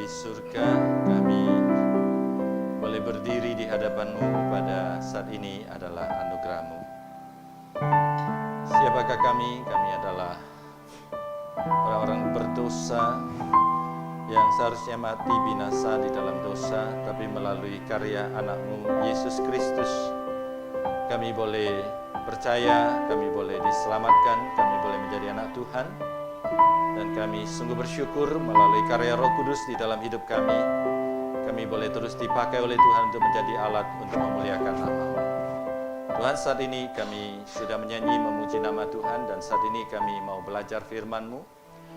surga, kami boleh berdiri di hadapan-Mu pada saat ini adalah anugerah-Mu. Siapakah kami? Kami adalah orang-orang berdosa yang seharusnya mati binasa di dalam dosa, tapi melalui karya anak-Mu Yesus Kristus, kami boleh percaya, kami boleh diselamatkan, kami boleh menjadi anak Tuhan. Dan kami sungguh bersyukur melalui karya Roh Kudus di dalam hidup kami. Kami boleh terus dipakai oleh Tuhan untuk menjadi alat untuk memuliakan nama-Mu. Tuhan, saat ini kami sudah menyanyi memuji nama Tuhan, dan saat ini kami mau belajar firman-Mu.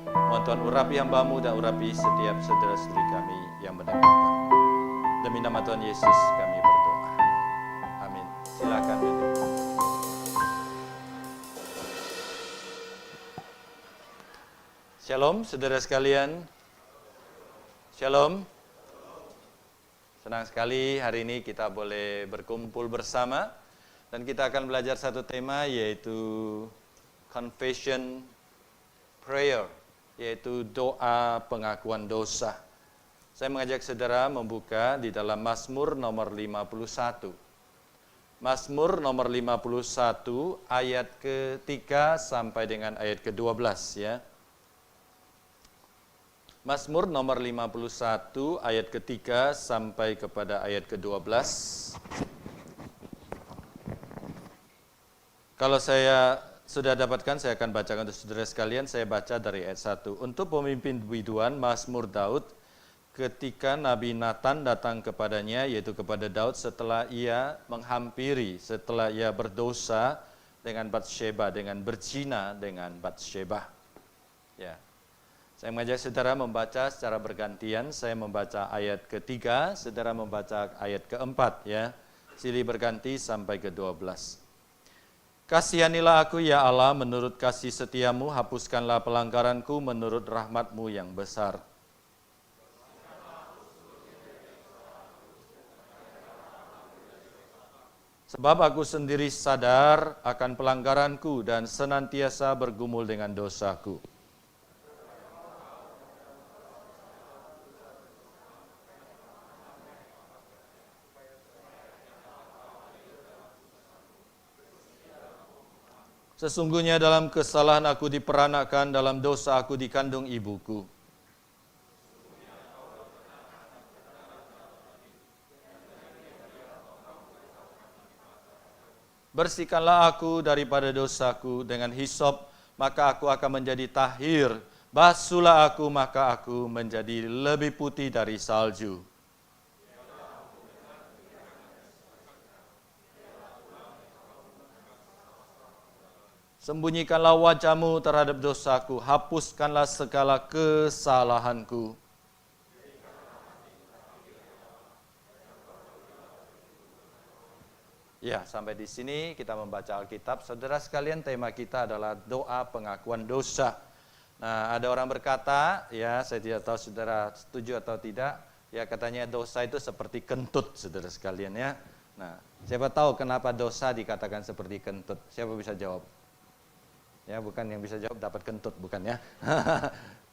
Mohon Tuhan urapi hamba-Mu dan urapi setiap saudara-saudari kami yang mendengarkan. Demi nama Tuhan Yesus kami berdoa. Amin. Silakan duduk. Shalom, saudara sekalian. Shalom. Senang sekali hari ini kita boleh berkumpul bersama. Dan kita akan belajar satu tema, yaitu confession prayer, yaitu doa pengakuan dosa. Saya mengajak saudara membuka di dalam Mazmur nomor 51. Mazmur nomor 51 ayat ke-3 sampai dengan ayat ke-12 ya. Mazmur nomor 51 ayat ke-3 sampai kepada ayat ke-12. Kalau saya sudah dapatkan, saya akan bacakan untuk saudara sekalian. Saya baca dari ayat 1. Untuk pemimpin biduan Mazmur Daud, ketika Nabi Nathan datang kepadanya, yaitu kepada Daud setelah ia menghampiri, setelah ia berdosa dengan Batsheba, dengan berzina dengan Batsheba. Ya. Saya mengajak saudara membaca secara bergantian. Saya membaca ayat ke-3, saudara membaca ayat ke-4 ya. Silih berganti sampai ke-12. Kasihanilah aku ya Allah menurut kasih setiamu, hapuskanlah pelanggaranku menurut rahmat-Mu yang besar. Sebab aku sendiri sadar akan pelanggaranku dan senantiasa bergumul dengan dosaku. Sesungguhnya dalam kesalahan aku diperanakkan, dalam dosa aku dikandung ibuku. Bersihkanlah aku daripada dosaku dengan hisop, maka aku akan menjadi tahir. Basuhlah aku, maka aku menjadi lebih putih dari salju. Sembunyikanlah wajah-Mu terhadap dosaku, hapuskanlah segala kesalahanku. Ya, sampai di sini kita membaca Alkitab. Saudara sekalian, tema kita adalah doa pengakuan dosa. Nah, ada orang berkata, ya saya tidak tahu saudara setuju atau tidak, ya katanya dosa itu seperti kentut, saudara sekalian ya. Nah, siapa tahu kenapa dosa dikatakan seperti kentut? Siapa bisa jawab? Ya, bukan yang bisa jawab dapat kentut, bukan ya.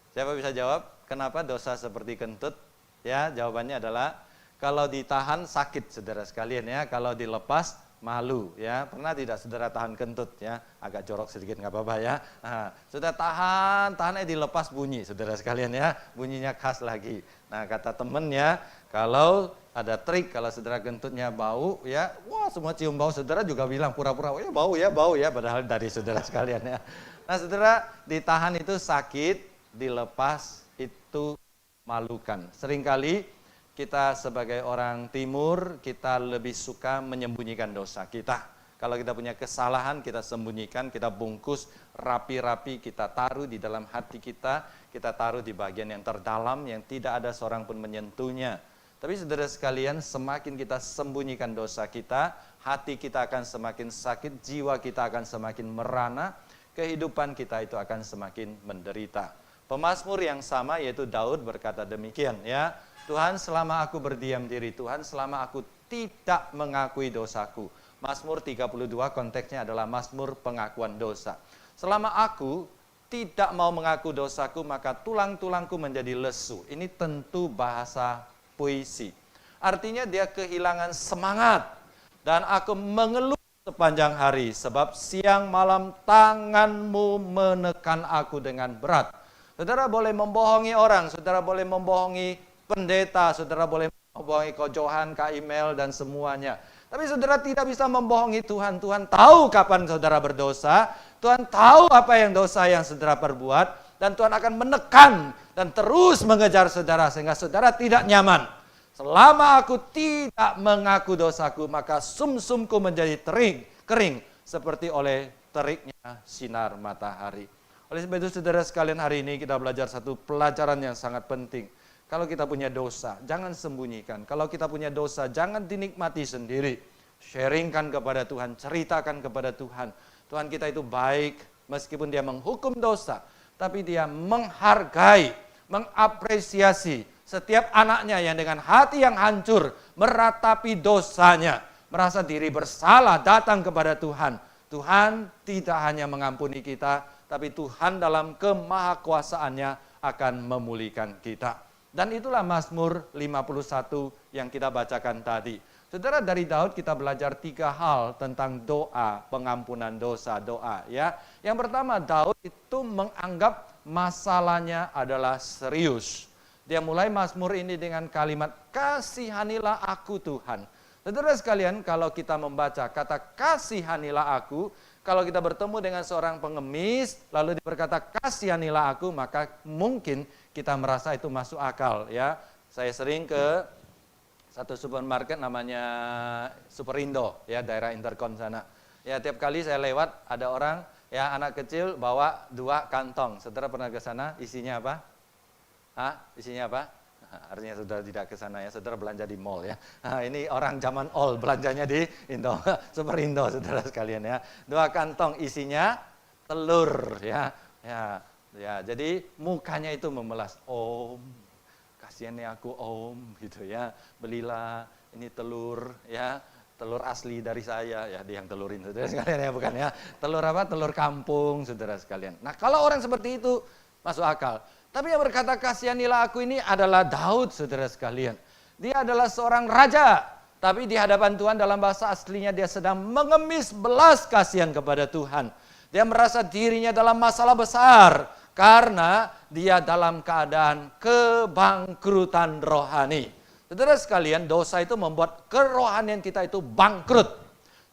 Siapa bisa jawab kenapa dosa seperti kentut? Ya, jawabannya adalah kalau ditahan sakit, saudara sekalian ya. Kalau dilepas malu ya. Pernah tidak saudara tahan kentut ya? Agak jorok sedikit nggak apa-apa ya. Nah, sudah tahannya dilepas bunyi, saudara sekalian ya. Bunyinya khas lagi. Nah, kata temennya, kalau ada trik, kalau saudara kentutnya bau ya, wah semua cium bau, saudara juga bilang pura-pura, ya bau ya, padahal dari saudara sekalian ya. Nah saudara, ditahan itu sakit, dilepas itu malukan. Seringkali kita sebagai orang timur, kita lebih suka menyembunyikan dosa kita. Kalau kita punya kesalahan, kita sembunyikan, kita bungkus rapi-rapi, kita taruh di dalam hati kita taruh di bagian yang terdalam, yang tidak ada seorang pun menyentuhnya. Tapi saudara sekalian, semakin kita sembunyikan dosa kita, hati kita akan semakin sakit, jiwa kita akan semakin merana, kehidupan kita itu akan semakin menderita. Pemazmur yang sama yaitu Daud berkata demikian ya, Tuhan selama aku berdiam diri, Tuhan selama aku tidak mengakui dosaku. Mazmur 32 konteksnya adalah Mazmur pengakuan dosa. Selama aku tidak mau mengaku dosaku, maka tulang-tulangku menjadi lesu. Ini tentu bahasa puisi. Artinya dia kehilangan semangat. Dan aku mengeluh sepanjang hari, sebab siang malam tanganmu menekan aku dengan berat. Saudara boleh membohongi orang, saudara boleh membohongi pendeta, saudara boleh membohongi Ko Johan, Kak Email, dan semuanya. Tapi saudara tidak bisa membohongi Tuhan. Tuhan tahu kapan saudara berdosa, Tuhan tahu apa yang dosa yang saudara perbuat, dan Tuhan akan menekan dan terus mengejar saudara sehingga saudara tidak nyaman. Selama aku tidak mengaku dosaku, maka sumsumku menjadi kering seperti oleh teriknya sinar matahari. Oleh sebab itu saudara sekalian, hari ini kita belajar satu pelajaran yang sangat penting. Kalau kita punya dosa, jangan sembunyikan. Kalau kita punya dosa, jangan dinikmati sendiri. Sharingkan kepada Tuhan, ceritakan kepada Tuhan. Tuhan kita itu baik, meskipun dia menghukum dosa, tapi dia menghargai, mengapresiasi setiap anaknya yang dengan hati yang hancur, meratapi dosanya, merasa diri bersalah, datang kepada Tuhan. Tuhan tidak hanya mengampuni kita, tapi Tuhan dalam kemahakuasaannya akan memulihkan kita. Dan itulah Mazmur 51 yang kita bacakan tadi. Saudara, dari Daud kita belajar 3 hal tentang doa, pengampunan dosa, doa. Ya. Yang pertama, Daud itu menganggap masalahnya adalah serius. Dia mulai Mazmur ini dengan kalimat, kasihanilah aku Tuhan. Saudara sekalian, kalau kita membaca kata kasihanilah aku, kalau kita bertemu dengan seorang pengemis, lalu dia berkata kasihanilah aku, maka mungkin kita merasa itu masuk akal. Ya, saya sering ke satu supermarket namanya Superindo, ya daerah Intercon sana. Ya tiap kali saya lewat ada orang, ya anak kecil bawa 2 kantong. Saudara pernah ke sana? Isinya apa? Isinya apa? Artinya saudara tidak ke sana ya, saudara belanja di mall ya. Ini orang zaman old, belanjanya di Superindo saudara sekalian ya. 2 kantong isinya telur ya. Ya, jadi mukanya itu memelas. Om, kasihannya aku om gitu ya. Belilah ini telur ya. Telur asli dari saya ya, dia yang telurin saudara sekalian ya, bukan ya. Telur apa? Telur kampung saudara sekalian. Nah, kalau orang seperti itu masuk akal. Tapi yang berkata kasihanilah aku ini adalah Daud saudara sekalian. Dia adalah seorang raja, tapi di hadapan Tuhan dalam bahasa aslinya dia sedang mengemis belas kasihan kepada Tuhan. Dia merasa dirinya dalam masalah besar karena dia dalam keadaan kebangkrutan rohani. Saudara sekalian, dosa itu membuat kerohanian kita itu bangkrut.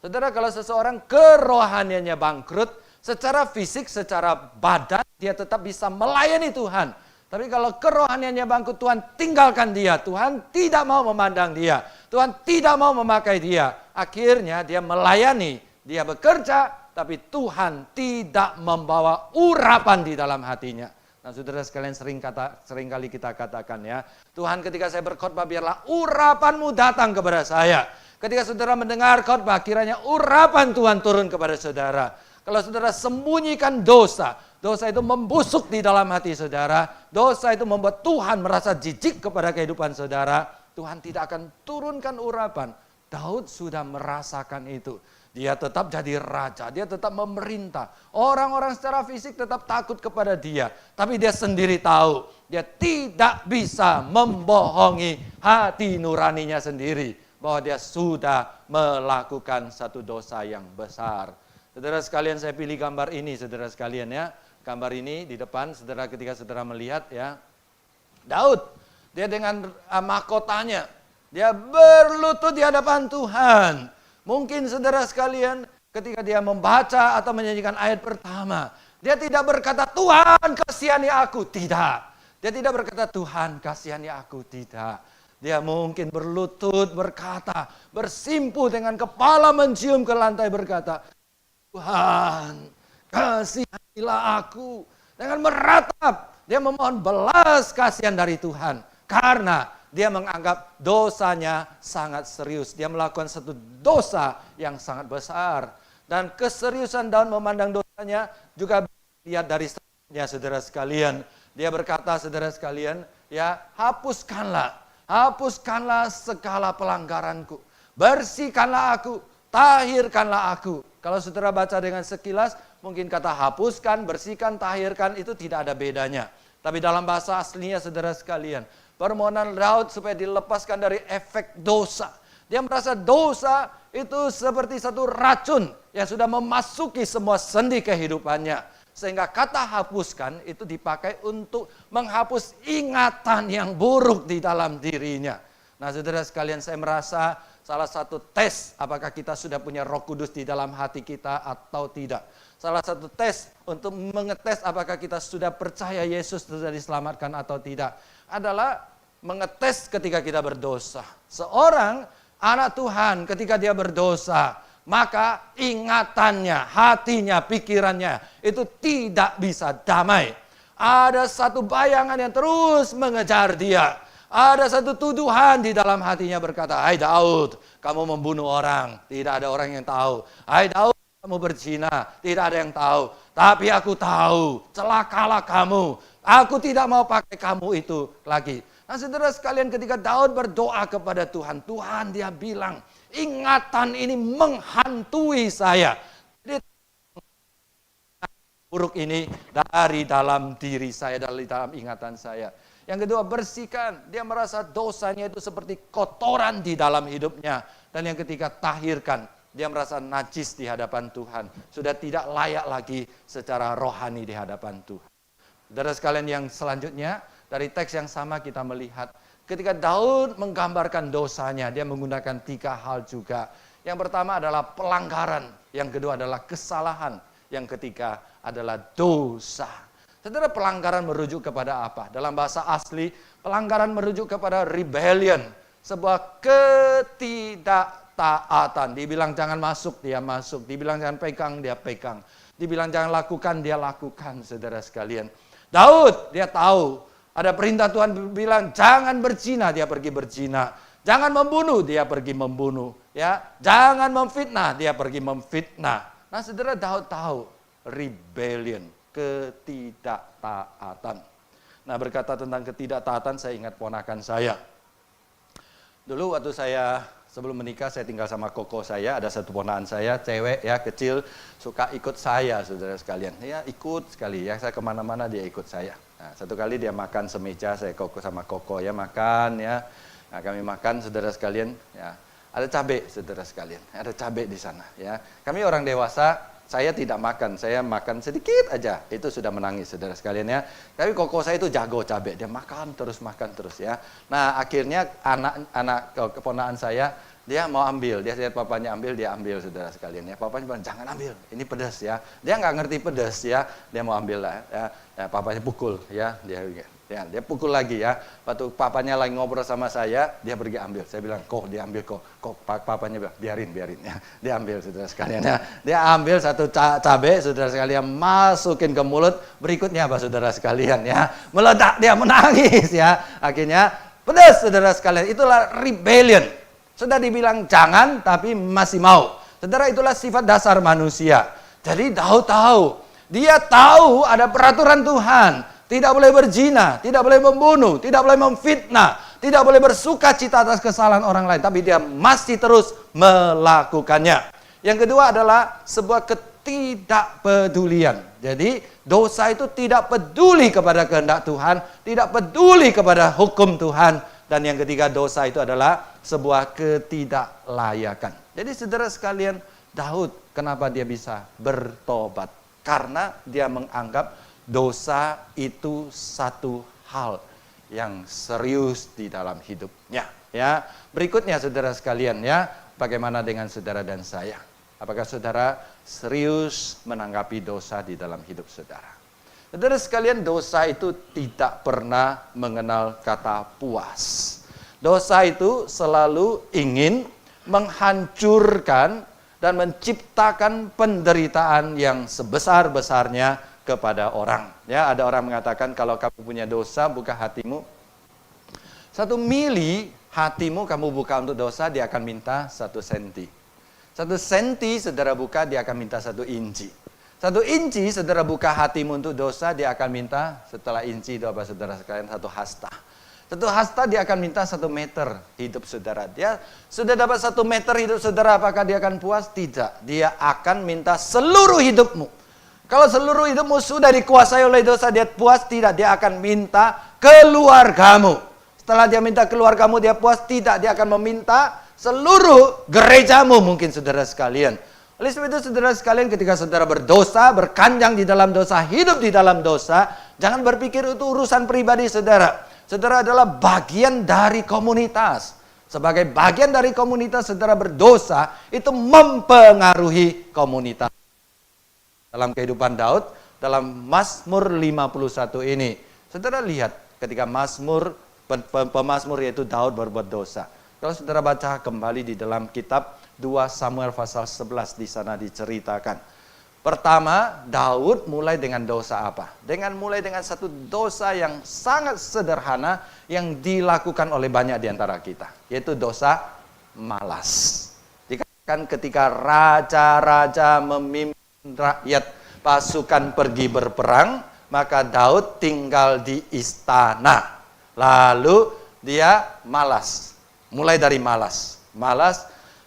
Saudara, kalau seseorang kerohaniannya bangkrut, secara fisik, secara badan, dia tetap bisa melayani Tuhan. Tapi kalau kerohaniannya bangkrut, Tuhan tinggalkan dia. Tuhan tidak mau memandang dia. Tuhan tidak mau memakai dia. Akhirnya dia melayani, dia bekerja, tapi Tuhan tidak membawa urapan di dalam hatinya. Nah saudara sekalian, sering kali kita katakan ya, Tuhan ketika saya berkhotbah biarlah urapanmu datang kepada saya. Ketika saudara mendengar khotbah, kiranya urapan Tuhan turun kepada saudara. Kalau saudara sembunyikan dosa, dosa itu membusuk di dalam hati saudara, dosa itu membuat Tuhan merasa jijik kepada kehidupan saudara, Tuhan tidak akan turunkan urapan. Daud sudah merasakan itu. Dia tetap jadi raja, dia tetap memerintah. Orang-orang secara fisik tetap takut kepada dia. Tapi dia sendiri tahu, dia tidak bisa membohongi hati nuraninya sendiri. Bahwa dia sudah melakukan satu dosa yang besar. Saudara sekalian, saya pilih gambar ini, saudara sekalian ya. Gambar ini di depan, saudara ketika saudara melihat ya. Daud, dia dengan mahkotanya, dia berlutut di hadapan Tuhan. Mungkin saudara sekalian ketika dia membaca atau menyanyikan ayat pertama, dia tidak berkata Tuhan kasihani aku, tidak. Dia tidak berkata Tuhan kasihani aku, tidak. Dia mungkin berlutut berkata, bersimpuh dengan kepala mencium ke lantai berkata, Tuhan kasihanilah aku. Dengan meratap, dia memohon belas kasihan dari Tuhan. Karena dia menganggap dosanya sangat serius. Dia melakukan satu dosa yang sangat besar. Dan keseriusan Daud memandang dosanya juga dilihat dari setelahnya, saudara sekalian. Dia berkata, saudara sekalian, ya hapuskanlah segala pelanggaranku. Bersihkanlah aku, tahirkanlah aku. Kalau saudara baca dengan sekilas, Mungkin kata hapuskan, bersihkan, tahirkan itu tidak ada bedanya. Tapi dalam bahasa aslinya saudara sekalian, permohonan Daud supaya dilepaskan dari efek dosa. Dia merasa dosa itu seperti satu racun yang sudah memasuki semua sendi kehidupannya. Sehingga kata hapuskan itu dipakai untuk menghapus ingatan yang buruk di dalam dirinya. Nah saudara sekalian, saya merasa salah satu tes apakah kita sudah punya Roh Kudus di dalam hati kita atau tidak. Salah satu tes untuk mengetes apakah kita sudah percaya Yesus sudah diselamatkan atau tidak adalah mengetes ketika kita berdosa. Seorang anak Tuhan ketika dia berdosa, maka ingatannya, hatinya, pikirannya itu tidak bisa damai. Ada satu bayangan yang terus mengejar dia. Ada satu tuduhan di dalam hatinya berkata, "Hai Daud, kamu membunuh orang, tidak ada orang yang tahu. Hai Daud, kamu berzina, tidak ada yang tahu. Tapi aku tahu, celakalah kamu. Aku tidak mau pakai kamu itu lagi." Nah saudara sekalian, ketika Daud berdoa kepada Tuhan, Tuhan dia bilang, ingatan ini menghantui saya. Jadi buruk ini dari dalam diri saya, dari dalam ingatan saya. Yang kedua, bersihkan. Dia merasa dosanya itu seperti kotoran di dalam hidupnya. Dan yang ketiga, tahirkan. Dia merasa najis di hadapan Tuhan. Sudah tidak layak lagi secara rohani di hadapan Tuhan. Saudara sekalian, yang selanjutnya, dari teks yang sama kita melihat, ketika Daud menggambarkan dosanya, dia menggunakan 3 hal juga. Yang pertama adalah pelanggaran. Yang kedua adalah kesalahan. Yang ketiga adalah dosa. Saudara, pelanggaran merujuk kepada apa? Dalam bahasa asli, pelanggaran merujuk kepada rebellion. Sebuah ketidaktaatan. Dibilang jangan masuk, dia masuk. Dibilang jangan pegang, dia pegang. Dibilang jangan lakukan, dia lakukan, saudara sekalian. Daud, dia tahu. Ada perintah Tuhan bilang, jangan berzina, dia pergi berzina. Jangan membunuh, dia pergi membunuh. Ya, jangan memfitnah, dia pergi memfitnah. Nah, saudara, Daud tahu rebellion, ketidaktaatan. Nah, berkata tentang ketidaktaatan, saya ingat ponakan saya. Dulu waktu saya sebelum menikah, saya tinggal sama koko saya. Ada satu ponakan saya, cewek ya, kecil, suka ikut saya, saudara sekalian. Ya, ikut sekali ya, saya kemana-mana dia ikut saya. Nah, satu kali dia makan semeja, saya sama koko ya, makan ya. Nah, kami makan, saudara sekalian, ya. Ada cabai, saudara sekalian. Ada cabai di sana ya. Kami orang dewasa, saya tidak makan, saya makan sedikit aja, itu sudah menangis, saudara sekalian ya. Tapi koko saya itu jago cabai, dia makan terus ya. Nah akhirnya anak keponakan saya, dia mau ambil, dia lihat papanya ambil, dia ambil, saudara sekalian ya. Papanya bilang jangan ambil, ini pedas ya. Dia nggak ngerti pedas ya, dia mau ambil lah ya. Papanya pukul ya, dia pukul lagi ya. Waktu papanya lagi ngobrol sama saya, dia pergi ambil. Saya bilang, kok dia ambil kok. Papanya bilang, biarin ya. Dia ambil, saudara sekalian ya. Dia ambil satu cabai, saudara sekalian, masukin ke mulut. Berikutnya apa, saudara sekalian ya? Meledak, dia menangis ya. Akhirnya pedas, saudara sekalian. Itulah rebellion. Sudah dibilang jangan, tapi masih mau. Saudara, itulah sifat dasar manusia. Jadi Daud tahu. Dia tahu ada peraturan Tuhan. Tidak boleh berzina, tidak boleh membunuh, tidak boleh memfitnah, tidak boleh bersuka cita atas kesalahan orang lain. Tapi dia masih terus melakukannya. Yang kedua adalah sebuah ketidakpedulian. Jadi dosa itu tidak peduli kepada kehendak Tuhan, tidak peduli kepada hukum Tuhan. Dan yang ketiga, dosa itu adalah sebuah ketidaklayakan. Jadi saudara sekalian, Daud kenapa dia bisa bertobat? Karena dia menganggap dosa itu satu hal yang serius di dalam hidupnya. Ya, berikutnya saudara sekalian ya, bagaimana dengan saudara dan saya? Apakah saudara serius menanggapi dosa di dalam hidup saudara? Saudara sekalian, dosa itu tidak pernah mengenal kata puas. Dosa itu selalu ingin menghancurkan dan menciptakan penderitaan yang sebesar-besarnya kepada orang. Ya, ada orang mengatakan kalau kamu punya dosa, buka hatimu. 1 mili hatimu kamu buka untuk dosa, dia akan minta 1 senti. 1 senti saudara buka, dia akan minta 1 inci. 1 inci saudara buka hatimu untuk dosa, dia akan minta, setelah inci itu apa saudara sekalian, 1 hasta. 1 hasta dia akan minta 1 meter hidup saudara. Dia sudah dapat 1 meter hidup saudara, apakah dia akan puas? Tidak. Dia akan minta seluruh hidupmu. Kalau seluruh hidupmu sudah dikuasai oleh dosa, dia puas tidak, dia akan minta keluargamu. Setelah dia minta keluargamu, dia puas tidak, dia akan meminta seluruh gerejamu mungkin saudara sekalian. Oleh sebab itu saudara sekalian, ketika saudara berdosa, berkanjang di dalam dosa, hidup di dalam dosa, jangan berpikir itu urusan pribadi saudara. Saudara adalah bagian dari komunitas. Sebagai bagian dari komunitas, saudara berdosa, itu mempengaruhi komunitas. Dalam kehidupan Daud, dalam Mazmur 51 ini, saudara lihat ketika pemazmur yaitu Daud berbuat dosa. Kalau saudara baca kembali di dalam kitab 2 Samuel pasal 11, di sana diceritakan. Pertama, Daud mulai dengan dosa apa? Mulai dengan satu dosa yang sangat sederhana yang dilakukan oleh banyak di antara kita, yaitu dosa malas. Dikatakan ketika raja-raja memimpin rakyat pasukan pergi berperang, maka Daud tinggal di istana. Lalu dia malas. Mulai dari malas.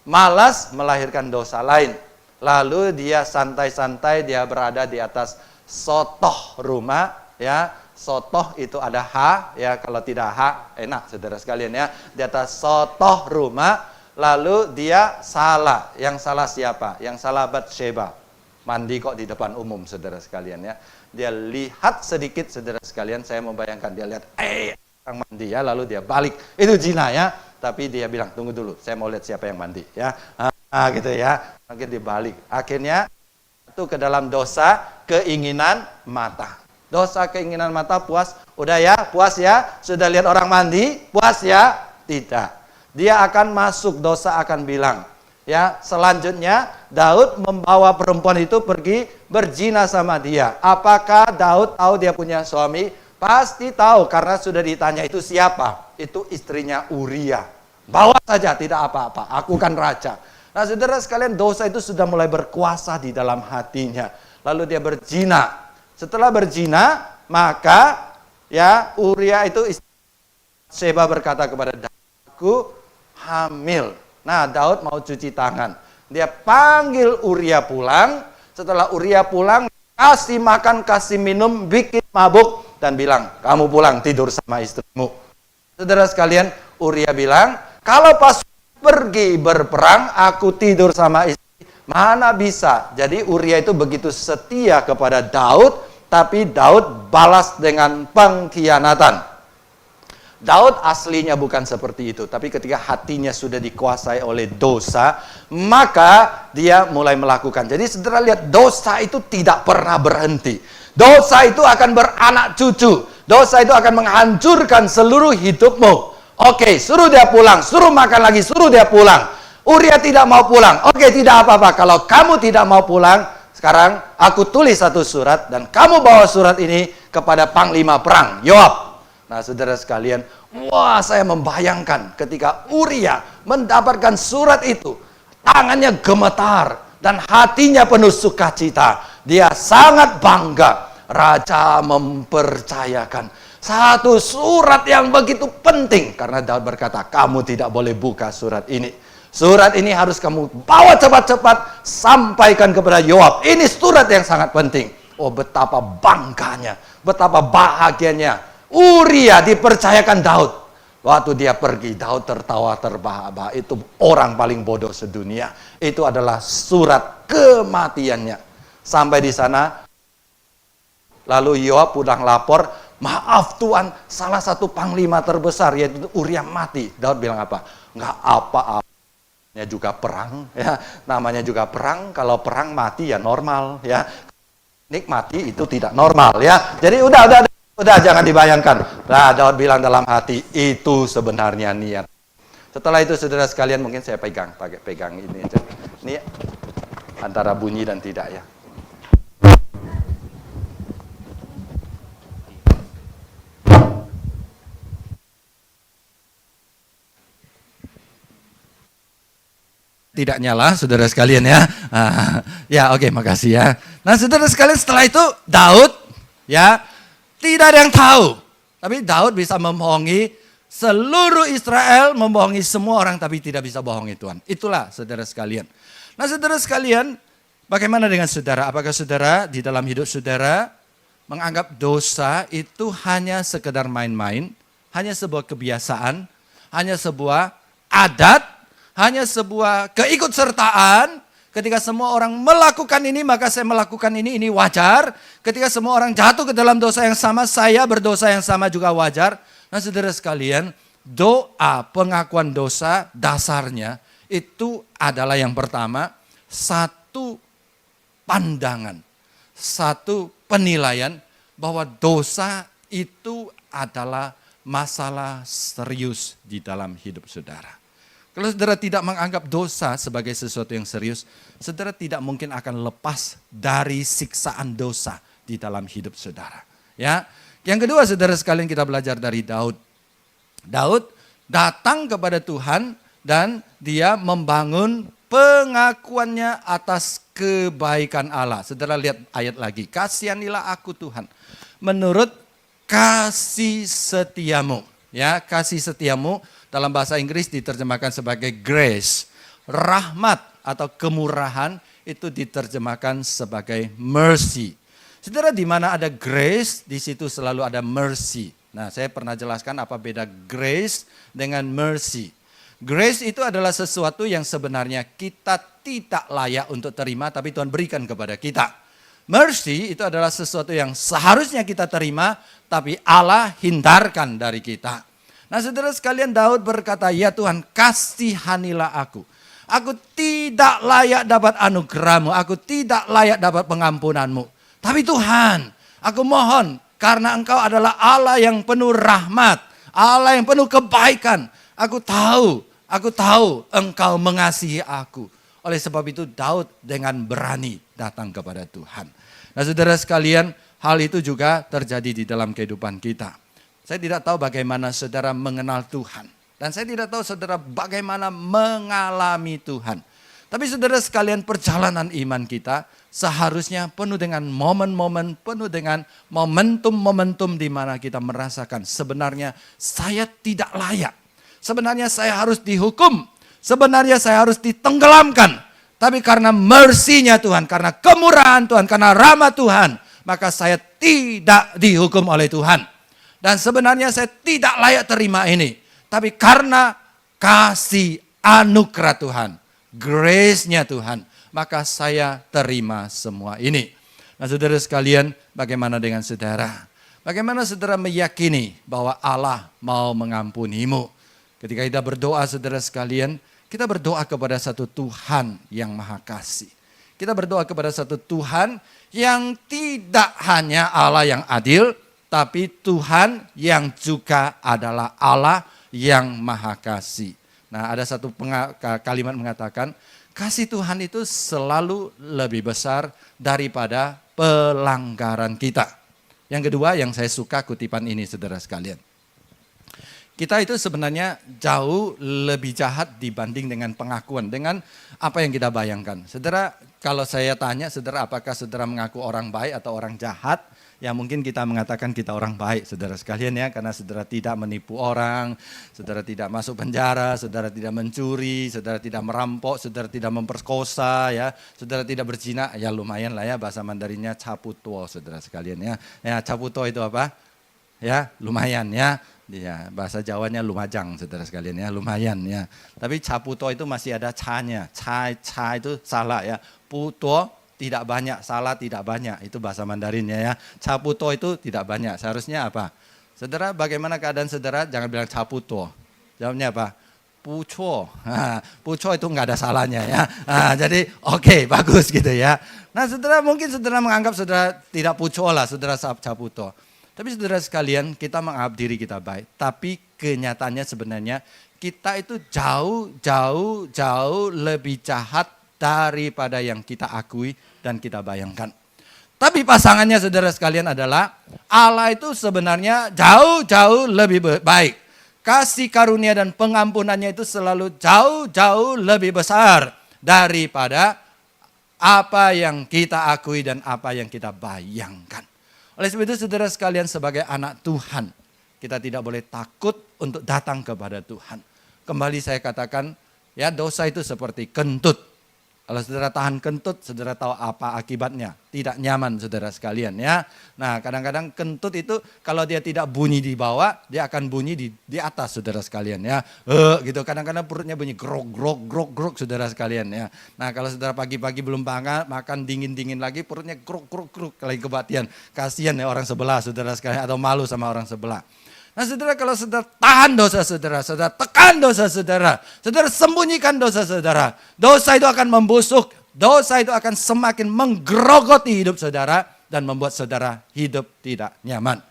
Malas melahirkan dosa lain. Lalu dia santai-santai, dia berada di atas sotoh rumah, ya. Sotoh itu ada H, ya. Kalau tidak H, enak saudara sekalian, ya. Di atas sotoh rumah, lalu dia salah. Yang salah siapa? Yang salah Batsheba. Mandi kok di depan umum saudara sekalian, ya. Dia lihat sedikit saudara sekalian, saya membayangkan dia lihat orang mandi, ya, lalu dia balik. Itu zina, ya. Tapi dia bilang, tunggu dulu, saya mau lihat siapa yang mandi, ya. Gitu, ya. Akhirnya dibalik. Akhirnya itu ke dalam dosa keinginan mata. Dosa keinginan mata, puas. Udah ya, puas ya. Sudah lihat orang mandi, puas ya? Tidak. Dia akan masuk, dosa akan bilang, ya, selanjutnya Daud membawa perempuan itu pergi berzina sama dia. Apakah Daud tahu dia punya suami? Pasti tahu, karena sudah ditanya, itu siapa? Itu istrinya Uria. Bawa saja, tidak apa-apa, aku kan raja. Nah saudara sekalian, dosa itu sudah mulai berkuasa di dalam hatinya. Lalu dia berzina. Setelah berzina, maka ya Uria itu Seba berkata kepada Daud, aku hamil. Nah Daud mau cuci tangan. Dia panggil Uria pulang. Setelah Uria pulang, kasih makan, kasih minum, bikin mabuk, dan bilang, kamu pulang tidur sama istrimu. Saudara sekalian, Uria bilang, kalau pas pergi berperang, aku tidur sama istri, mana bisa. Jadi Uria itu begitu setia kepada Daud, tapi Daud balas dengan pengkhianatan. Daud aslinya bukan seperti itu, tapi ketika hatinya sudah dikuasai oleh dosa, maka dia mulai melakukan. Jadi saudara lihat, dosa itu tidak pernah berhenti. Dosa itu akan beranak cucu. Dosa itu akan menghancurkan seluruh hidupmu. Oke, suruh dia pulang, suruh makan lagi, suruh dia pulang. Uria tidak mau pulang. Oke, tidak apa-apa. Kalau kamu tidak mau pulang, sekarang aku tulis satu surat, dan kamu bawa surat ini kepada panglima perang, Yoab. Nah saudara sekalian, wah saya membayangkan ketika Uria mendapatkan surat itu, tangannya gemetar dan hatinya penuh sukacita. Dia sangat bangga. Raja mempercayakan satu surat yang begitu penting, karena Daud berkata, kamu tidak boleh buka surat ini. Surat ini harus kamu bawa cepat-cepat, sampaikan kepada Yoab. Ini surat yang sangat penting. Oh betapa bangganya, betapa bahagianya Uria dipercayakan Daud. Waktu dia pergi, Daud tertawa terbahak-bahak. Itu orang paling bodoh sedunia. Itu adalah surat kematiannya. Sampai di sana, lalu Yoab pulang lapor, maaf Tuan, salah satu panglima terbesar yaitu Uria mati. Daud bilang apa? Nggak apa-apa. Namanya juga perang, ya. Namanya juga perang. Kalau perang mati ya normal, ya. Nikmati itu tidak normal, ya. Jadi udah jangan dibayangkan. Nah, Daud bilang dalam hati, itu sebenarnya niat. Setelah itu saudara sekalian, mungkin saya pakai pegang ini aja. Ini antara bunyi dan tidak, ya. Tidak nyala, saudara sekalian, ya. Ya, oke, makasih ya. Nah, saudara sekalian, setelah itu Daud, ya, tidak ada yang tahu. Tapi Daud bisa membohongi seluruh Israel, membohongi semua orang, tapi tidak bisa bohongi Tuhan. Itulah saudara sekalian. Nah, saudara sekalian, Bagaimana dengan saudara? Apakah saudara di dalam hidup saudara menganggap dosa itu hanya sekedar main-main, hanya sebuah kebiasaan, hanya sebuah adat, hanya sebuah keikutsertaan? Ketika semua orang melakukan ini, maka saya melakukan ini wajar. Ketika semua orang jatuh ke dalam dosa yang sama, saya berdosa yang sama juga wajar. Nah saudara sekalian, doa pengakuan dosa dasarnya itu adalah yang pertama, satu pandangan, satu penilaian bahwa dosa itu adalah masalah serius di dalam hidup saudara. Kalau saudara tidak menganggap dosa sebagai sesuatu yang serius, saudara tidak mungkin akan lepas dari siksaan dosa di dalam hidup saudara. Ya, yang kedua saudara sekalian kita belajar dari Daud. Daud datang kepada Tuhan dan dia membangun pengakuannya atas kebaikan Allah. Saudara lihat ayat lagi. Kasihanilah aku Tuhan menurut kasih setiamu. Ya, kasih setiamu dalam bahasa Inggris diterjemahkan sebagai grace. Rahmat atau kemurahan itu diterjemahkan sebagai mercy. Saudara, di mana ada grace, di situ selalu ada mercy. Nah, saya pernah jelaskan apa beda grace dengan mercy. Grace itu adalah sesuatu yang sebenarnya kita tidak layak untuk terima, tapi Tuhan berikan kepada kita. Mercy itu adalah sesuatu yang seharusnya kita terima, tapi Allah hindarkan dari kita. Nah saudara sekalian, Daud berkata, ya Tuhan kasihanilah aku. Aku tidak layak dapat anugerahmu, aku tidak layak dapat pengampunanmu. Tapi Tuhan, aku mohon karena Engkau adalah Allah yang penuh rahmat, Allah yang penuh kebaikan. Aku tahu Engkau mengasihi aku. Oleh sebab itu Daud dengan berani datang kepada Tuhan. Nah saudara sekalian, hal itu juga terjadi di dalam kehidupan kita. Saya tidak tahu bagaimana saudara mengenal Tuhan. Dan saya tidak tahu saudara bagaimana mengalami Tuhan. Tapi saudara sekalian, perjalanan iman kita seharusnya penuh dengan momen-momen, penuh dengan momentum-momentum di mana kita merasakan sebenarnya saya tidak layak. Sebenarnya saya harus dihukum. Sebenarnya saya harus ditenggelamkan. Tapi karena mercy-Nya Tuhan, karena kemurahan Tuhan, karena rahmat Tuhan, maka saya tidak dihukum oleh Tuhan. Dan sebenarnya saya tidak layak terima ini. Tapi karena kasih anugerah Tuhan, grace-Nya Tuhan, maka saya terima semua ini. Nah saudara sekalian, bagaimana dengan saudara? Bagaimana saudara meyakini bahwa Allah mau mengampunimu? Ketika kita berdoa saudara sekalian, kita berdoa kepada satu Tuhan yang maha kasih. Kita berdoa kepada satu Tuhan yang tidak hanya Allah yang adil, tapi Tuhan yang juga adalah Allah yang maha kasih. Nah ada satu kalimat mengatakan, kasih Tuhan itu selalu lebih besar daripada pelanggaran kita. Yang kedua yang saya suka kutipan ini saudara sekalian. Kita itu sebenarnya jauh lebih jahat dibanding dengan pengakuan, dengan apa yang kita bayangkan. Saudara, kalau saya tanya, saudara apakah saudara mengaku orang baik atau orang jahat? Ya mungkin kita mengatakan kita orang baik, saudara sekalian ya. Karena saudara tidak menipu orang, saudara tidak masuk penjara, saudara tidak mencuri, saudara tidak merampok, saudara tidak memperkosa, ya, saudara tidak berzina. Ya lumayan lah ya, bahasa Mandarinnya caputo, saudara sekalian ya. Ya caputo itu apa? Ya lumayan ya. Ya, bahasa Jawanya lumajang saudara sekalian ya, lumayan ya. Tapi caputo itu masih ada ca-nya. Ca itu salah ya. Puto tidak banyak, salah tidak banyak. Itu bahasa Mandarinnya ya. Caputo itu tidak banyak. Seharusnya apa? Saudara, bagaimana keadaan saudara? Jangan bilang caputo. Jawabnya apa? Puco. Puco itu enggak ada salahnya ya. Jadi oke, bagus gitu ya. Nah, saudara mungkin saudara menganggap saudara tidak puco lah, saudara caputo. Tapi saudara sekalian, kita menganggap diri kita baik. Tapi kenyataannya sebenarnya kita itu jauh lebih jahat daripada yang kita akui dan kita bayangkan. Tapi pasangannya saudara sekalian adalah Allah itu sebenarnya jauh lebih baik. Kasih karunia dan pengampunannya itu selalu jauh lebih besar daripada apa yang kita akui dan apa yang kita bayangkan. Oleh sebab itu saudara sekalian, sebagai anak Tuhan, kita tidak boleh takut untuk datang kepada Tuhan. Kembali saya katakan, ya dosa itu seperti kentut. Kalau saudara tahan kentut, saudara tahu apa akibatnya. Tidak nyaman saudara sekalian ya. Nah kadang-kadang kentut itu kalau dia tidak bunyi di bawah, dia akan bunyi di atas saudara sekalian ya. Gitu kadang-kadang perutnya bunyi grok grok grok grok saudara sekalian ya. Nah kalau saudara pagi-pagi belum makan dingin-dingin lagi, perutnya grok grok grok lagi kebatian. Kasihan ya orang sebelah saudara sekalian, atau malu sama orang sebelah. Nah saudara, kalau saudara tahan dosa saudara, saudara tekan dosa saudara, saudara sembunyikan dosa saudara, dosa itu akan membusuk, dosa itu akan semakin menggerogoti hidup saudara dan membuat saudara hidup tidak nyaman.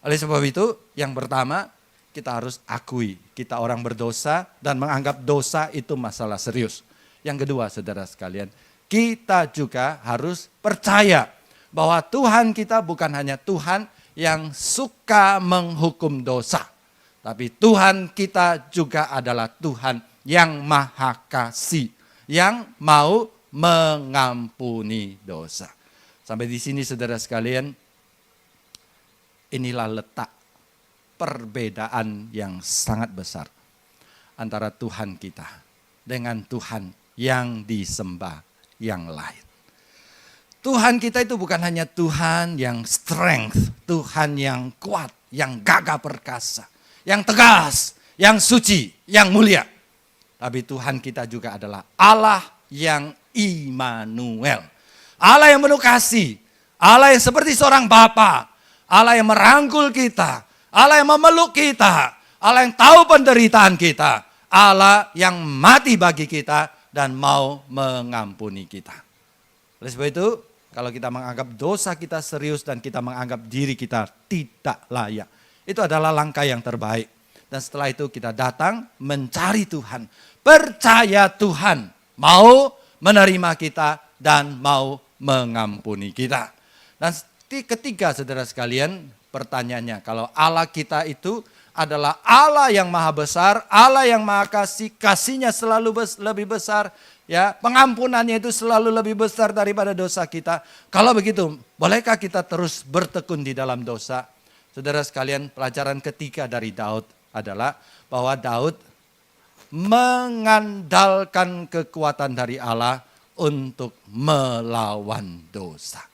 Oleh sebab itu, yang pertama kita harus akui kita orang berdosa dan menganggap dosa itu masalah serius. Yang kedua saudara sekalian, kita juga harus percaya bahwa Tuhan kita bukan hanya Tuhan yang suka menghukum dosa. Tapi Tuhan kita juga adalah Tuhan yang maha kasih, yang mau mengampuni dosa. Sampai di sini saudara sekalian, inilah letak perbedaan yang sangat besar antara Tuhan kita dengan Tuhan yang disembah yang lain. Tuhan kita itu bukan hanya Tuhan yang strength, Tuhan yang kuat, yang gagah perkasa, yang tegas, yang suci, yang mulia. Tapi Tuhan kita juga adalah Allah yang Immanuel. Allah yang penuh kasih, Allah yang seperti seorang bapa, Allah yang merangkul kita, Allah yang memeluk kita, Allah yang tahu penderitaan kita, Allah yang mati bagi kita dan mau mengampuni kita. Oleh sebab itu, kalau kita menganggap dosa kita serius dan kita menganggap diri kita tidak layak, itu adalah langkah yang terbaik. Dan setelah itu kita datang mencari Tuhan, percaya Tuhan mau menerima kita dan mau mengampuni kita. Dan ketiga saudara sekalian, pertanyaannya, kalau Allah kita itu adalah Allah yang maha besar, Allah yang maha kasih, kasihnya selalu lebih besar, ya, pengampunannya itu selalu lebih besar daripada dosa kita. Kalau begitu, bolehkah kita terus bertekun di dalam dosa? Saudara sekalian, pelajaran ketiga dari Daud adalah bahwa Daud mengandalkan kekuatan dari Allah untuk melawan dosa.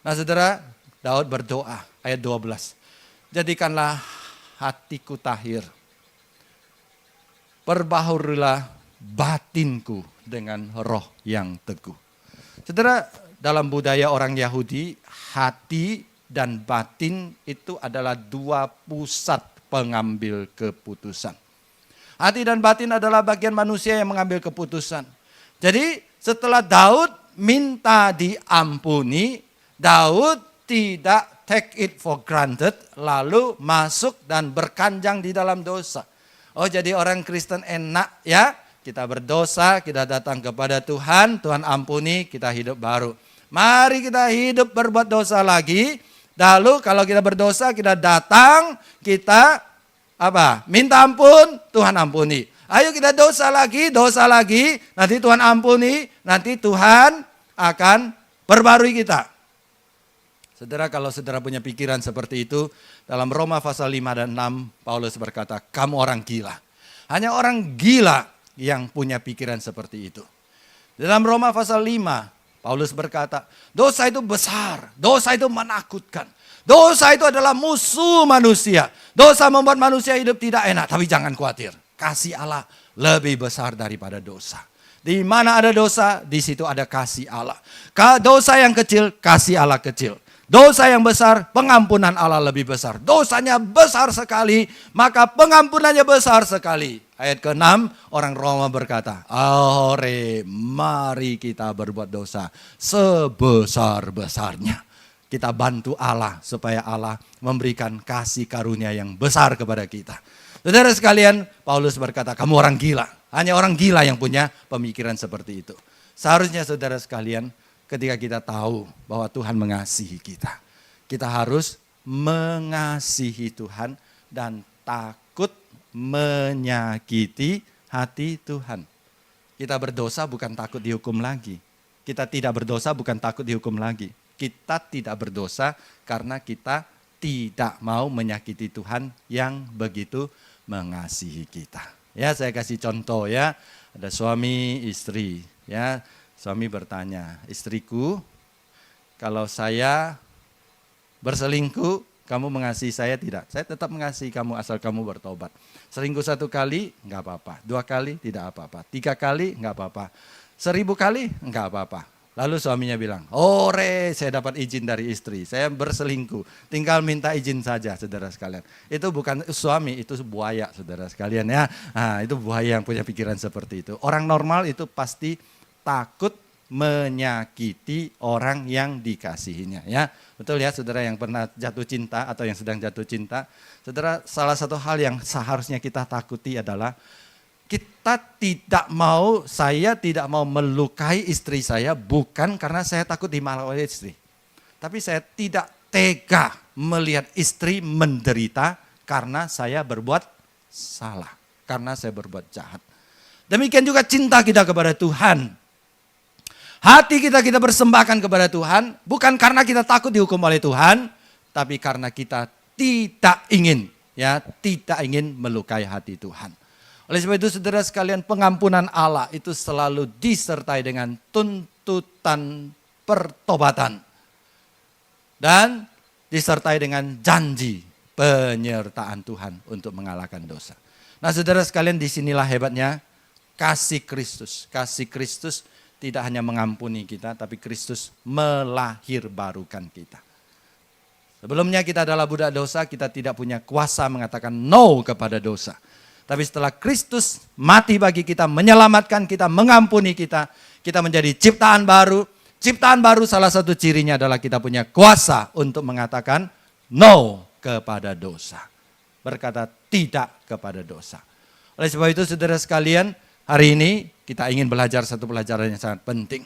Nah saudara, Daud berdoa, ayat 12. Jadikanlah hatiku tahir, perbaharulah batinku dengan roh yang teguh. Saudara, dalam budaya orang Yahudi, hati dan batin itu adalah dua pusat pengambil keputusan. Hati dan batin adalah bagian manusia yang mengambil keputusan. Jadi setelah Daud minta diampuni, Daud tidak take it for granted, lalu masuk dan berkanjang di dalam dosa. Oh, jadi orang Kristen enak ya, kita berdosa, kita datang kepada Tuhan, Tuhan ampuni, kita hidup baru. Mari kita hidup berbuat dosa lagi, lalu kalau kita berdosa, kita datang, kita minta ampun, Tuhan ampuni. Ayo kita dosa lagi, nanti Tuhan ampuni, nanti Tuhan akan perbarui kita. Saudara, kalau saudara punya pikiran seperti itu, dalam Roma pasal 5 dan 6, Paulus berkata, kamu orang gila. Hanya orang gila yang punya pikiran seperti itu. Dalam Roma pasal 5, Paulus berkata, dosa itu besar, dosa itu menakutkan. Dosa itu adalah musuh manusia. Dosa membuat manusia hidup tidak enak, tapi jangan khawatir. Kasih Allah lebih besar daripada dosa. Di mana ada dosa, di situ ada kasih Allah. Dosa yang kecil, kasih Allah kecil. Dosa yang besar, pengampunan Allah lebih besar. Dosanya besar sekali, maka pengampunannya besar sekali. Ayat ke-6, orang Roma berkata, mari kita berbuat dosa sebesar-besarnya. Kita bantu Allah supaya Allah memberikan kasih karunia yang besar kepada kita. Saudara sekalian, Paulus berkata, kamu orang gila. Hanya orang gila yang punya pemikiran seperti itu. Seharusnya saudara sekalian, ketika kita tahu bahwa Tuhan mengasihi kita, kita harus mengasihi Tuhan dan takut menyakiti hati Tuhan. Kita berdosa bukan takut dihukum lagi. Kita tidak berdosa bukan takut dihukum lagi. Kita tidak berdosa karena kita tidak mau menyakiti Tuhan yang begitu mengasihi kita. Ya, saya kasih contoh ya, ada suami istri ya. Suami bertanya, istriku, kalau saya berselingkuh, kamu mengasihi saya tidak? Saya tetap mengasihi kamu asal kamu bertobat. Selingkuh 1 kali, enggak apa-apa. 2 kali, tidak apa-apa. 3 kali, enggak apa-apa. 1000 kali, enggak apa-apa. Lalu suaminya bilang, saya dapat izin dari istri. Saya berselingkuh, tinggal minta izin saja, saudara sekalian. Itu bukan suami, itu buaya, saudara sekalian ya. Nah, itu buaya yang punya pikiran seperti itu. Orang normal itu pasti takut menyakiti orang yang dikasihinya ya. Betul ya saudara yang pernah jatuh cinta atau yang sedang jatuh cinta. Saudara, salah satu hal yang seharusnya kita takuti adalah saya tidak mau melukai istri saya bukan karena saya takut dimarahi oleh istri. Tapi saya tidak tega melihat istri menderita karena saya berbuat salah, karena saya berbuat jahat. Demikian juga cinta kita kepada Tuhan. Hati kita persembahkan kepada Tuhan, bukan karena kita takut dihukum oleh Tuhan, tapi karena kita tidak ingin melukai hati Tuhan. Oleh sebab itu saudara sekalian, pengampunan Allah itu selalu disertai dengan tuntutan pertobatan. Dan disertai dengan janji penyertaan Tuhan untuk mengalahkan dosa. Nah saudara sekalian, disinilah hebatnya kasih Kristus. Kasih Kristus tidak hanya mengampuni kita, tapi Kristus melahirbarukan kita. Sebelumnya kita adalah budak dosa, kita tidak punya kuasa mengatakan no kepada dosa. Tapi setelah Kristus mati bagi kita, menyelamatkan kita, mengampuni kita, kita menjadi ciptaan baru. Ciptaan baru salah satu cirinya adalah kita punya kuasa untuk mengatakan no kepada dosa. Berkata tidak kepada dosa. Oleh sebab itu saudara sekalian, hari ini kita ingin belajar satu pelajaran yang sangat penting.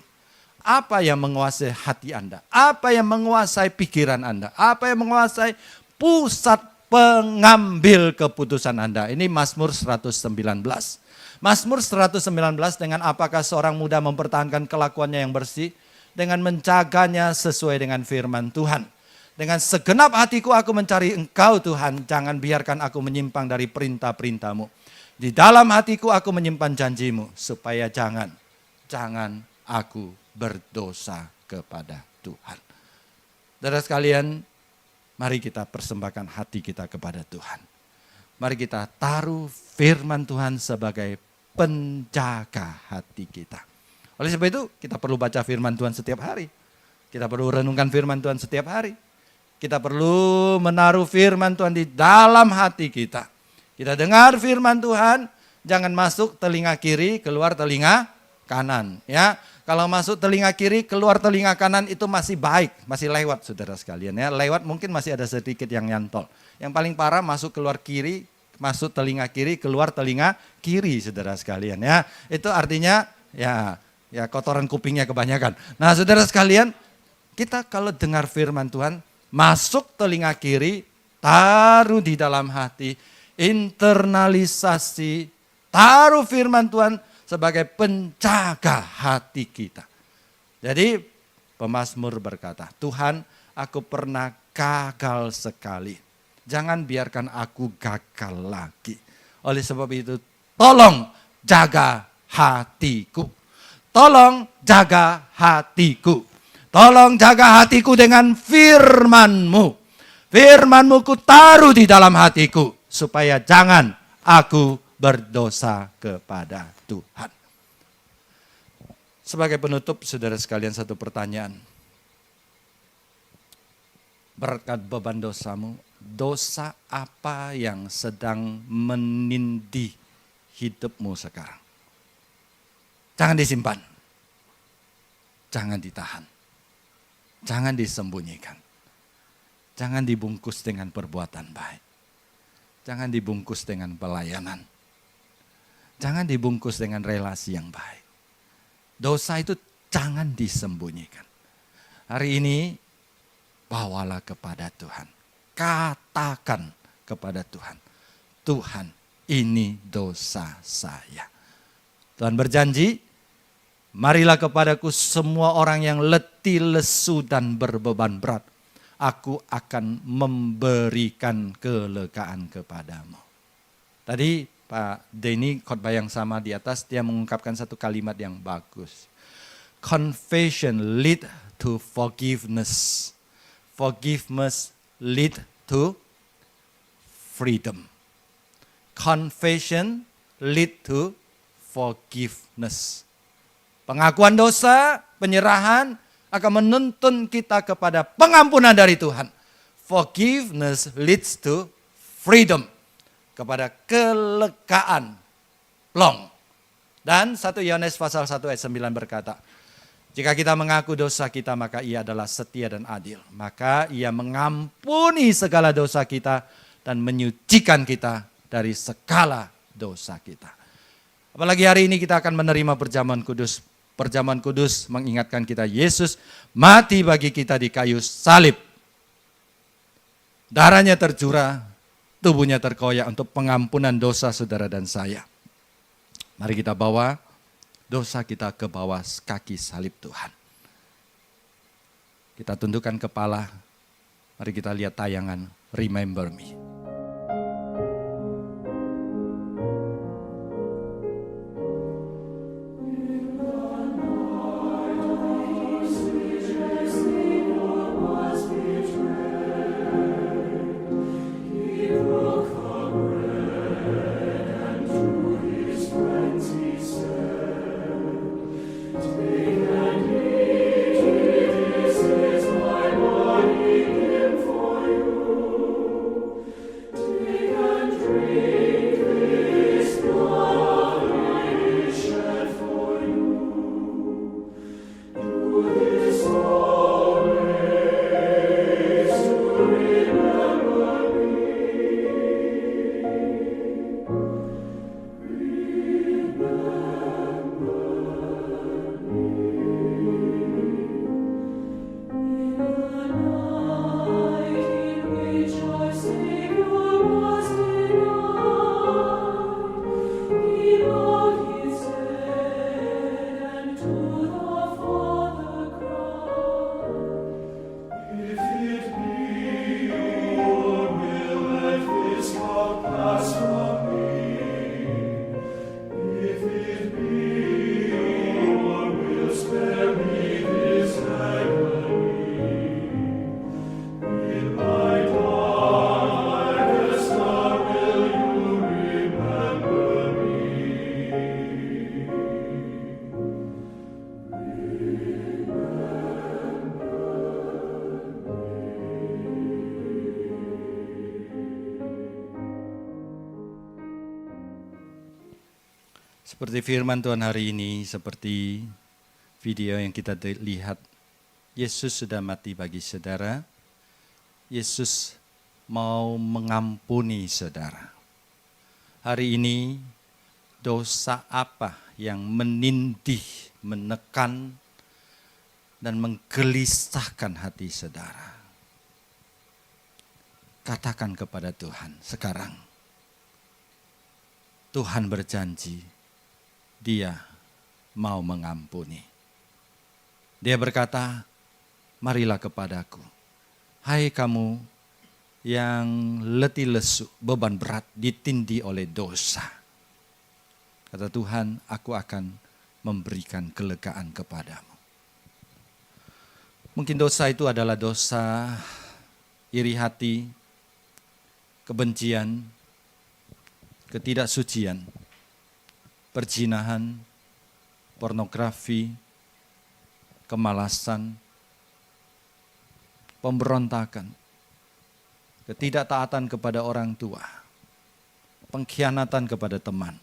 Apa yang menguasai hati Anda? Apa yang menguasai pikiran Anda? Apa yang menguasai pusat pengambil keputusan Anda? Ini Mazmur 119. Mazmur 119 dengan apakah seorang muda mempertahankan kelakuannya yang bersih? Dengan menjaganya sesuai dengan firman Tuhan. Dengan segenap hatiku aku mencari Engkau Tuhan, jangan biarkan aku menyimpang dari perintah-perintah-Mu. Di dalam hatiku aku menyimpan janjimu supaya jangan aku berdosa kepada Tuhan. Saudara sekalian, mari kita persembahkan hati kita kepada Tuhan. Mari kita taruh firman Tuhan sebagai penjaga hati kita. Oleh sebab itu kita perlu baca firman Tuhan setiap hari. Kita perlu renungkan firman Tuhan setiap hari. Kita perlu menaruh firman Tuhan di dalam hati kita. Kita dengar firman Tuhan, jangan masuk telinga kiri, keluar telinga kanan. Ya, kalau masuk telinga kiri, keluar telinga kanan itu masih baik, masih lewat saudara sekalian. Ya, lewat mungkin masih ada sedikit yang nyantol. Yang paling parah masuk keluar kiri, masuk telinga kiri, keluar telinga kiri saudara sekalian. Ya, itu artinya ya kotoran kupingnya kebanyakan. Nah saudara sekalian, kita kalau dengar firman Tuhan, masuk telinga kiri, taruh di dalam hati, internalisasi, taruh firman Tuhan sebagai penjaga hati kita. Jadi pemazmur berkata, Tuhan aku pernah gagal sekali. Jangan biarkan aku gagal lagi. Oleh sebab itu tolong jaga hatiku. Tolong jaga hatiku. Tolong jaga hatiku dengan firman-Mu. Firman-Mu ku taruh di dalam hatiku. Supaya jangan aku berdosa kepada Tuhan. Sebagai penutup saudara sekalian, satu pertanyaan. Beratkan beban dosamu. Dosa apa yang sedang menindih hidupmu sekarang? Jangan disimpan. Jangan ditahan. Jangan disembunyikan. Jangan dibungkus dengan perbuatan baik. Jangan dibungkus dengan pelayanan. Jangan dibungkus dengan relasi yang baik. Dosa itu jangan disembunyikan. Hari ini bawalah kepada Tuhan. Katakan kepada Tuhan. Tuhan, ini dosa saya. Tuhan berjanji, marilah kepadaku semua orang yang letih, lesu dan berbeban berat. Aku akan memberikan kelegaan kepadamu. Tadi Pak Denny khotbah yang sama di atas, dia mengungkapkan satu kalimat yang bagus. Confession lead to forgiveness. Forgiveness lead to freedom. Confession lead to forgiveness. Pengakuan dosa, penyerahan akan menuntun kita kepada pengampunan dari Tuhan. Forgiveness leads to freedom. Kepada kelegaan. Long. Dan 1 Yohanes pasal 1 ayat 9 berkata, jika kita mengaku dosa kita, maka Ia adalah setia dan adil. Maka Ia mengampuni segala dosa kita dan menyucikan kita dari segala dosa kita. Apalagi hari ini kita akan menerima perjamuan kudus. Perjamuan kudus mengingatkan kita Yesus mati bagi kita di kayu salib. Darahnya tercurah, tubuhnya terkoyak untuk pengampunan dosa saudara dan saya. Mari kita bawa dosa kita ke bawah kaki salib Tuhan. Kita tundukkan kepala. Mari kita lihat tayangan Remember Me. Seperti firman Tuhan hari ini, seperti video yang kita lihat, Yesus sudah mati bagi saudara. Yesus mau mengampuni saudara. Hari ini dosa apa yang menindih, menekan, dan menggelisahkan hati saudara? Katakan kepada Tuhan sekarang. Tuhan berjanji, Dia mau mengampuni. Dia berkata, marilah kepadaku. Hai kamu yang letih lesu, beban berat, ditindih oleh dosa. Kata Tuhan, aku akan memberikan kelegaan kepadamu. Mungkin dosa itu adalah dosa iri hati, kebencian, ketidaksucian, perzinahan, pornografi, kemalasan, pemberontakan, ketidaktaatan kepada orang tua, pengkhianatan kepada teman.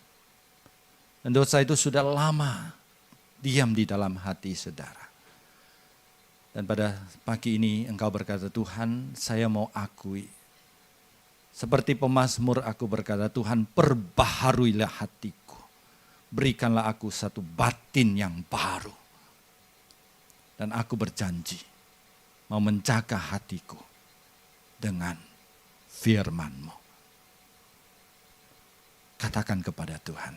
Dan dosa itu sudah lama diam di dalam hati saudara. Dan pada pagi ini engkau berkata, Tuhan, saya mau akui. Seperti pemazmur aku berkata, Tuhan, perbaharuilah hatiku. Berikanlah aku satu batin yang baru. Dan aku berjanji mau menjaga hatiku dengan firman-Mu. Katakan kepada Tuhan.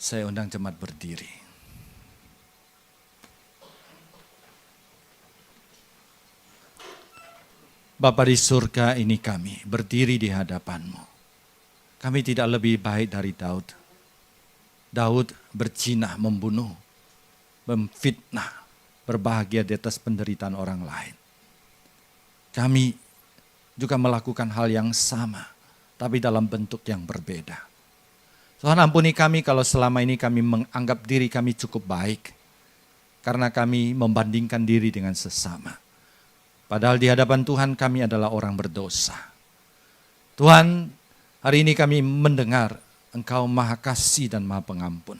Saya undang jemaat berdiri. Bapa di surga, ini kami berdiri di hadapan-Mu. Kami tidak lebih baik dari Daud. Daud berzina, membunuh, memfitnah, berbahagia di atas penderitaan orang lain. Kami juga melakukan hal yang sama, tapi dalam bentuk yang berbeda. Tuhan ampuni kami kalau selama ini kami menganggap diri kami cukup baik, karena kami membandingkan diri dengan sesama. Padahal di hadapan Tuhan kami adalah orang berdosa. Tuhan, hari ini kami mendengar Engkau Maha Kasih dan Maha Pengampun.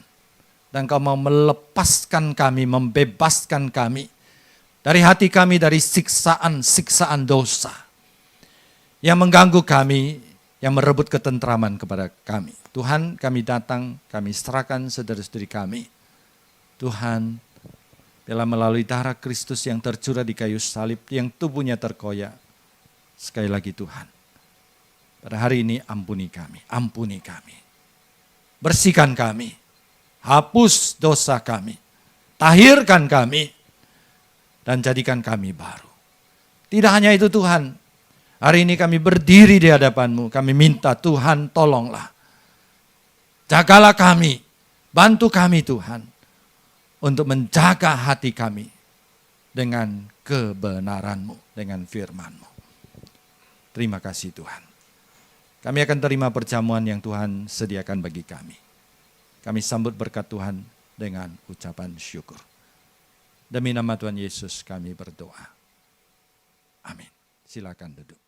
Dan Engkau mau melepaskan kami, membebaskan kami dari hati kami, dari siksaan-siksaan dosa yang mengganggu kami, yang merebut ketentraman kepada kami. Tuhan, kami datang, kami serahkan saudara-saudari kami. Tuhan, bila melalui darah Kristus yang tercurah di kayu salib, yang tubuhnya terkoyak. Sekali lagi Tuhan, pada hari ini ampuni kami. Bersihkan kami, hapus dosa kami, tahirkan kami, dan jadikan kami baru. Tidak hanya itu Tuhan, hari ini kami berdiri di hadapan-Mu, kami minta Tuhan tolonglah. Jagalah kami, bantu kami Tuhan, untuk menjaga hati kami dengan kebenaran-Mu, dengan firman-Mu. Terima kasih Tuhan. Kami akan terima perjamuan yang Tuhan sediakan bagi kami. Kami sambut berkat Tuhan dengan ucapan syukur. Demi nama Tuhan Yesus kami berdoa. Amin. Silakan duduk.